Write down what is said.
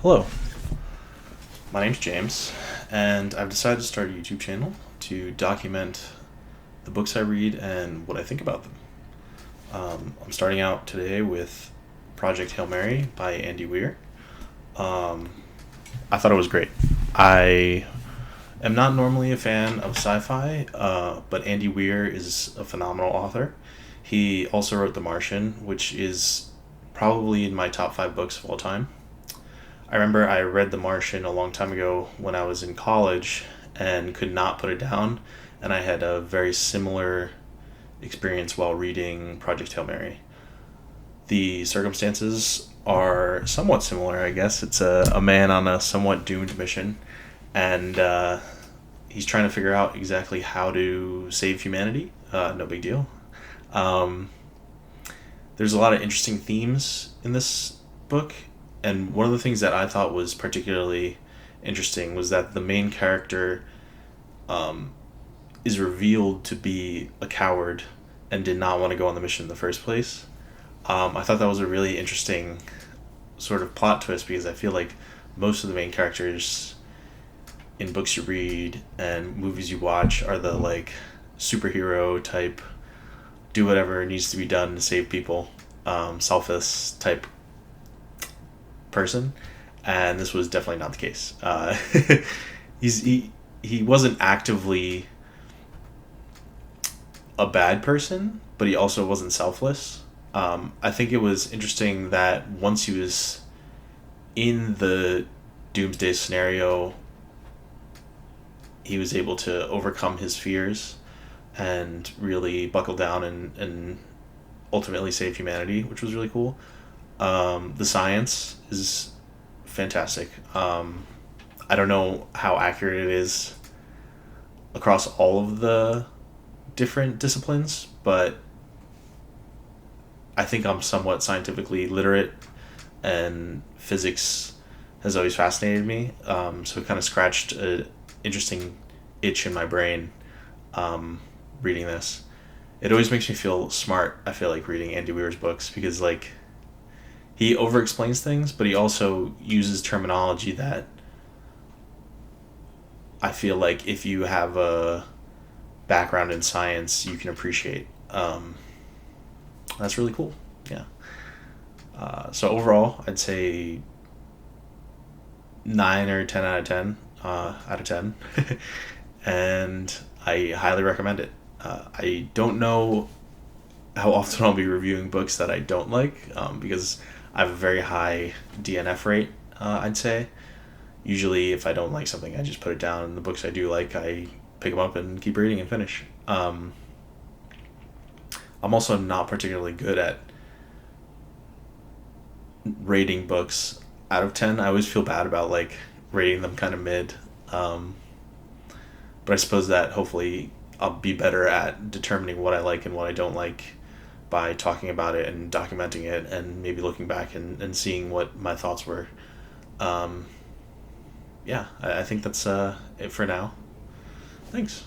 Hello, my name's James, and I've decided to start a YouTube channel to document the books I read and what I think about them. I'm starting out today with Project Hail Mary by Andy Weir. Um, I thought it was great. I am not normally a fan of sci-fi, but Andy Weir is a phenomenal author. He also wrote The Martian, which is probably in my top five books of all time. I remember I read The Martian a long time ago when I was in college and could not put it down, and I had a very similar experience while reading Project Hail Mary. The circumstances are somewhat similar, I guess. It's a man on a somewhat doomed mission, and he's trying to figure out exactly how to save humanity. No big deal. Um, there's a lot of interesting themes in this book, and one of the things that I thought was particularly interesting was that the main character um, is revealed to be a coward and did not want to go on the mission in the first place. I thought that was a really interesting sort of plot twist because I feel like most of the main characters in books you read and movies you watch are the like superhero type, do whatever needs to be done to save people, selfless type person, and this was definitely not the case. He wasn't actively a bad person, but he also wasn't selfless. I think it was interesting that once he was in the doomsday scenario, he was able to overcome his fears and really buckle down and ultimately save humanity, which was really cool. The science is fantastic. I don't know how accurate it is across all of the different disciplines, but I think I'm somewhat scientifically literate, and physics has always fascinated me. So it kind of scratched an interesting itch in my brain reading this. It always makes me feel smart, I feel like, reading Andy Weir's books because, like, he over explains things, but he also uses terminology that I feel like if you have a background in science, you can appreciate. That's really cool. Yeah. So overall, I'd say 9 or 10 out of 10. Out of 10. And I highly recommend it. I don't know how often I'll be reviewing books that I don't like because I have a very high DNF rate, I'd say. Usually, if I don't like something, I just put it down. And the books I do like, I pick them up and keep reading and finish. I'm also not particularly good at rating books out of 10. I always feel bad about like rating them kind of mid. Um, but I suppose that hopefully I'll be better at determining what I like and what I don't like by talking about it and documenting it and maybe looking back and seeing what my thoughts were. Um, yeah, I think that's it for now. Thanks.